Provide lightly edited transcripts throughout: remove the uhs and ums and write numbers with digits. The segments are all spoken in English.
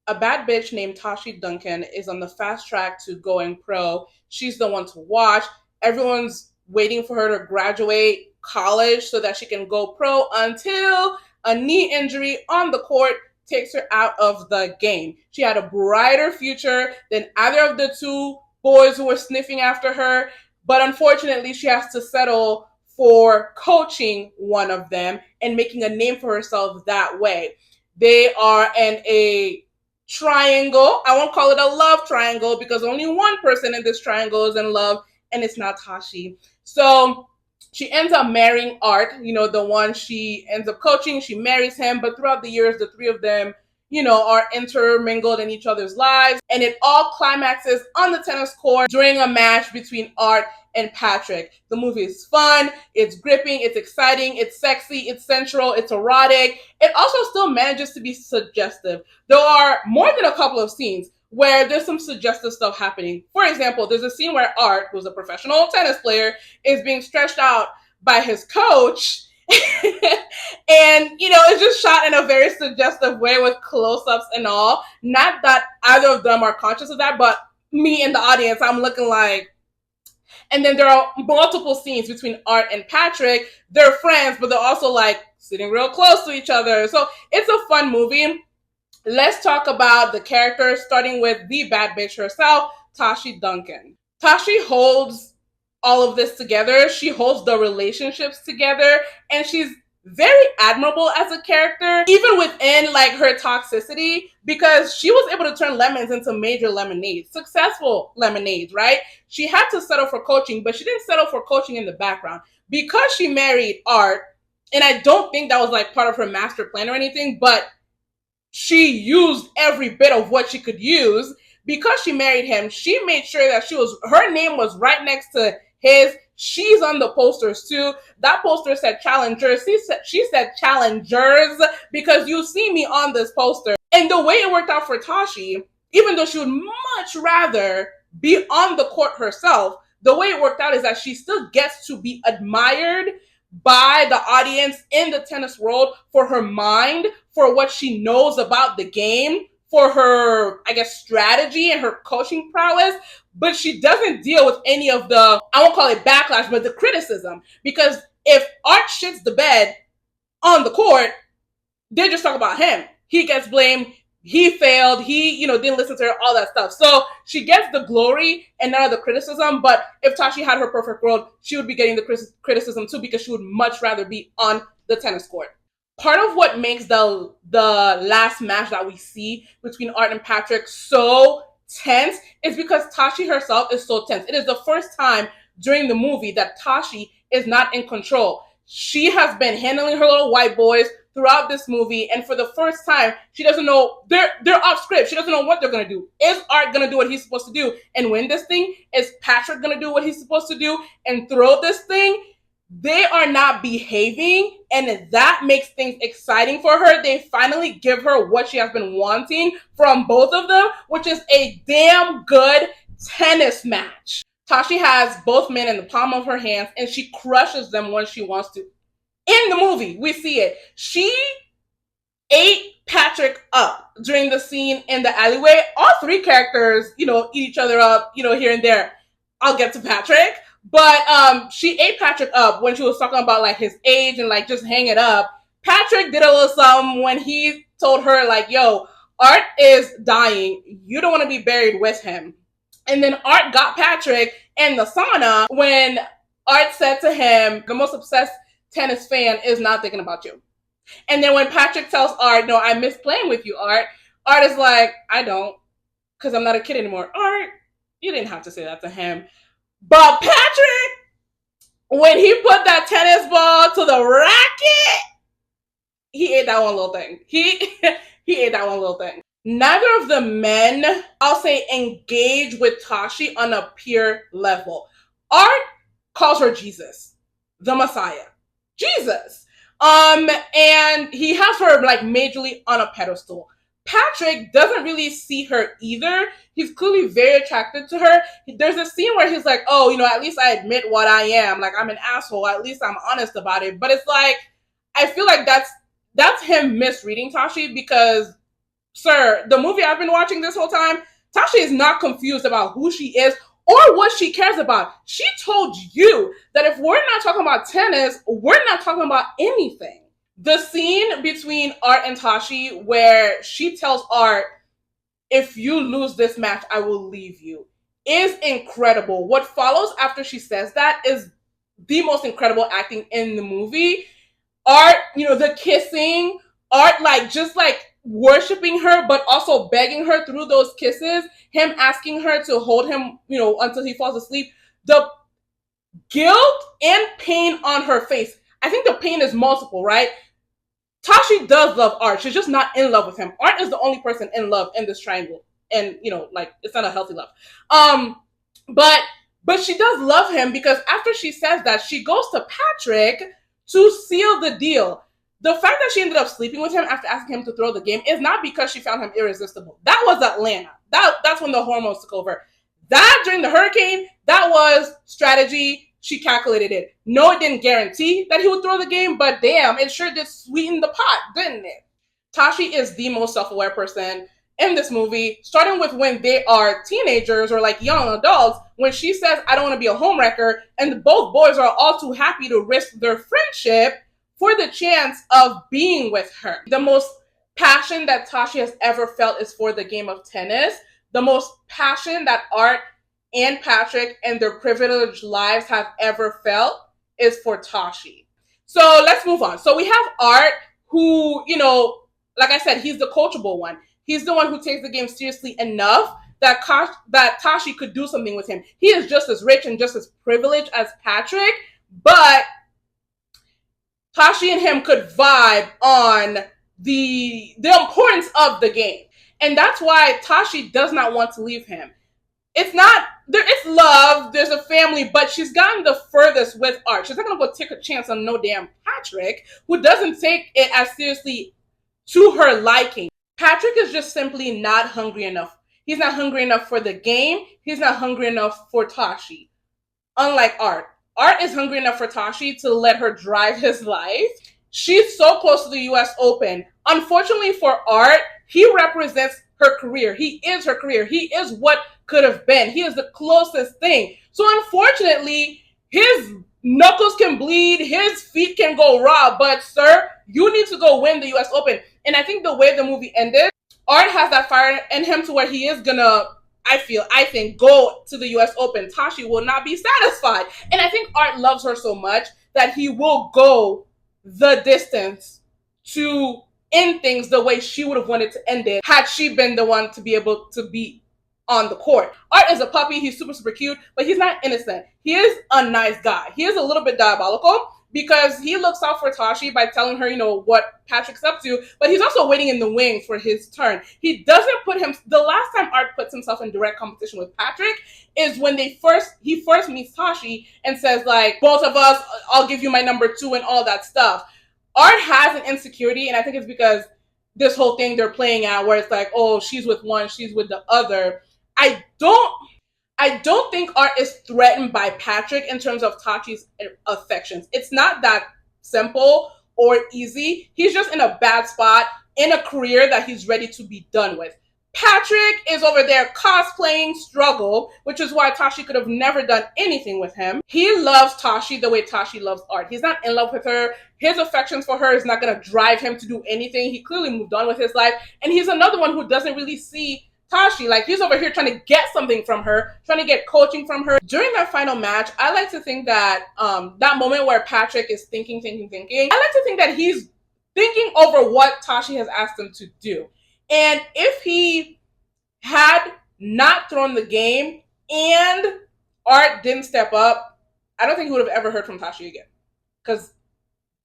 a bad bitch named Tashi Duncan is on the fast track to going pro. She's the one to watch. Everyone's waiting for her to graduate college so that she can go pro until a knee injury on the court takes her out of the game. She had a brighter future than either of the two boys who were sniffing after her, but unfortunately, she has to settle for coaching one of them and making a name for herself that way. They are in a triangle. I won't call it a love triangle because only one person in this triangle is in love, and it's not Tashi. So she ends up marrying Art, the one she ends up coaching. She marries him, but throughout the years, the three of them, are intermingled in each other's lives. And it all climaxes on the tennis court during a match between Art and Patrick. The movie is fun, it's gripping, it's exciting, it's sexy, it's sensual, it's erotic. It also still manages to be suggestive. There are more than a couple of scenes where there's some suggestive stuff happening. For example, there's a scene where Art, who's a professional tennis player, is being stretched out by his coach. And it's just shot in a very suggestive way with close-ups and all. Not that either of them are conscious of that, but me in the audience, I'm looking like. And then there are multiple scenes between Art and Patrick. They're friends, but they're also like sitting real close to each other. So it's a fun movie. Let's talk about the characters, starting with the bad bitch herself, Tashi Duncan. Tashi holds all of this together. She holds the relationships together, and she's very admirable as a character, even within like her toxicity, because she was able to turn lemons into major lemonades, successful lemonades, right? She had to settle for coaching, but she didn't settle for coaching in the background because she married Art. And I don't think that was like part of her master plan or anything, but she used every bit of what she could use. Because she married him, she made sure that her name was right next to his. She's on the posters too. That poster said challengers. She said challengers because you see me on this poster. And the way it worked out for Tashi, even though she would much rather be on the court herself, the way it worked out is that she still gets to be admired by the audience in the tennis world for her mind, for what she knows about the game, for her, I guess, strategy and her coaching prowess, but she doesn't deal with any of the, I won't call it backlash, but the criticism. Because if Art shits the bed on the court, they just talk about him. He gets blamed. He failed. He, didn't listen to her, all that stuff. So she gets the glory and none of the criticism. But if Tashi had her perfect world, she would be getting the criticism too, because she would much rather be on the tennis court. Part of what makes the last match that we see between Art and Patrick so tense is because Tashi herself is so tense. It is the first time during the movie that Tashi is not in control. She has been handling her little white boys throughout this movie, and for the first time, she doesn't know, they're off script. She doesn't know what they're going to do. Is Art going to do what he's supposed to do and win this thing? Is Patrick going to do what he's supposed to do and throw this thing? They are not behaving, and that makes things exciting for her. They finally give her what she has been wanting from both of them, which is a damn good tennis match. Tashi has both men in the palm of her hands, and she crushes them when she wants to. In the movie, we see it. She ate Patrick up during the scene in the alleyway. All three characters, eat each other up, here and there. I'll get to Patrick. But she ate Patrick up when she was talking about like his age and like just hang it up. Patrick did a little something when he told her like, yo, Art is dying. You don't want to be buried with him. And then Art got Patrick in the sauna when Art said to him, the most obsessed tennis fan is not thinking about you. And then when Patrick tells Art, no, I miss playing with you, Art is like, I don't, because I'm not a kid anymore. Art, you didn't have to say that to him. But Patrick, when he put that tennis ball to the racket, he ate that one little thing. He ate that one little thing. Neither of the men, I'll say, engage with Tashi on a peer level. Art calls her Jesus, the Messiah. Jesus. And he has her like majorly on a pedestal. Patrick doesn't really see her either. He's clearly very attracted to her. There's a scene where he's like, oh, at least I admit what I am. Like, I'm an asshole. At least I'm honest about it. But it's like, I feel like that's him misreading Tashi, because sir, the movie I've been watching this whole time, Tasha is not confused about who she is or what she cares about. She told you that if we're not talking about tennis, we're not talking about anything. The scene between Art and Tashi where she tells Art, if you lose this match, I will leave you, is incredible. What follows after she says that is the most incredible acting in the movie. Art, the kissing, Art just worshiping her, but also begging her through those kisses, him asking her to hold him, until he falls asleep. The guilt and pain on her face. I think the pain is multiple, right? Tashi does love Art. She's just not in love with him. Art is the only person in love in this triangle. And, it's not a healthy love. But she does love him because after she says that, she goes to Patrick to seal the deal. The fact that she ended up sleeping with him after asking him to throw the game is not because she found him irresistible. That was Atlanta. That's when the hormones took over. That during the hurricane, that was strategy. She calculated it. No, it didn't guarantee that he would throw the game, but damn, it sure did sweeten the pot, didn't it? Tashi is the most self-aware person in this movie, starting with when they are teenagers or young adults, when she says, I don't want to be a homewrecker, and both boys are all too happy to risk their friendship for the chance of being with her. The most passion that Tashi has ever felt is for the game of tennis. The most passion that Art and Patrick and their privileged lives have ever felt is for Tashi. So let's move on. So we have Art who, like I said, he's the coachable one. He's the one who takes the game seriously enough that Tashi could do something with him. He is just as rich and just as privileged as Patrick, but Tashi and him could vibe on the importance of the game. And that's why Tashi does not want to leave him. It's love, there's a family, but she's gotten the furthest with Art. She's not going to go take a chance on no damn Patrick, who doesn't take it as seriously to her liking. Patrick is just simply not hungry enough. He's not hungry enough for the game. He's not hungry enough for Tashi. Unlike Art. Art is hungry enough for Tashi to let her drive his life. She's so close to the US Open. Unfortunately for Art, he represents her career. He is her career. He is what could have been. He is the closest thing. So unfortunately, his knuckles can bleed, his feet can go raw, but sir, you need to go win the US Open. And I think the way the movie ended, Art has that fire in him to where he is gonna, I think, go to the US Open. Tashi will not be satisfied. And I think Art loves her so much that he will go the distance to end things the way she would have wanted to end it had she been the one to be able to be on the court. Art is a puppy. He's super, super cute, but he's not innocent. He is a nice guy. He is a little bit diabolical because he looks out for Tashi by telling her, what Patrick's up to, but he's also waiting in the wings for his turn. He doesn't put him, the last time Art puts himself in direct competition with Patrick is when he first meets Tashi and says both of us, I'll give you my number 2 and all that stuff. Art has an insecurity, and I think it's because this whole thing they're playing out where it's oh, she's with one, she's with the other. I don't think Art is threatened by Patrick in terms of Tashi's affections. It's not that simple or easy. He's just in a bad spot in a career that he's ready to be done with. Patrick is over there cosplaying struggle, which is why Tashi could have never done anything with him. He loves Tashi the way Tashi loves Art. He's not in love with her. His affections for her is not going to drive him to do anything. He clearly moved on with his life. And he's another one who doesn't really see Tashi. He's over here trying to get something from her, trying to get coaching from her. During that final match, I like to think that that moment where Patrick is thinking, I like to think that he's thinking over what Tashi has asked him to do. And if he had not thrown the game and Art didn't step up, I don't think he would have ever heard from Tashi again. Because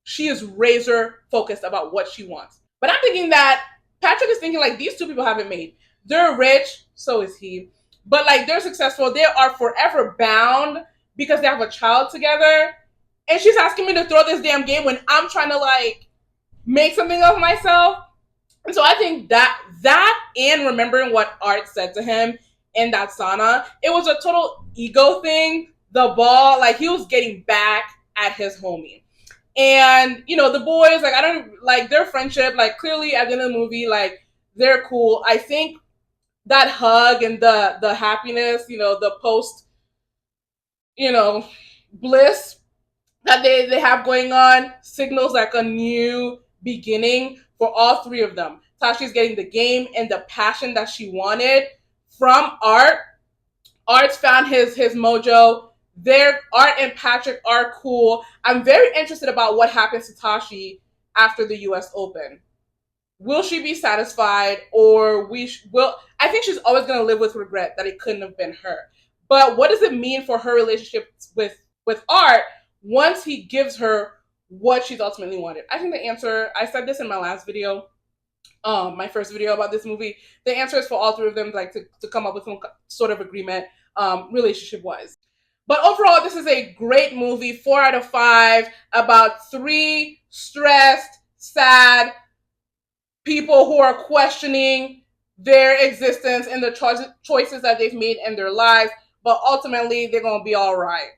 she is razor focused about what she wants. But I'm thinking that Patrick is thinking these two people haven't made. They're rich, so is he. But they're successful. They are forever bound because they have a child together. And she's asking me to throw this damn game when I'm trying to make something of myself. And so I think that and remembering what Art said to him in that sauna, it was a total ego thing. The ball, he was getting back at his homie. And, the boys, I don't, their friendship, clearly at the end of the movie, They're cool. I think that hug and the happiness, the post, bliss that they have going on signals like a new beginning for all three of them. Tashi's getting the game and the passion that she wanted from Art. Art's found his mojo. Their Art and Patrick are cool. I'm very interested about what happens to Tashi after the US Open. Will she be satisfied, or will I think she's always going to live with regret that it couldn't have been her. But what does it mean for her relationship with Art once he gives her what she's ultimately wanted? I think the answer, I said this in my last video, my first video about this movie, the answer is for all three of them, like to come up with some sort of agreement, relationship wise. But overall, this is a great movie, 4 out of 5, about three stressed, sad people who are questioning their existence and the choices that they've made in their lives, but ultimately they're going to be all right.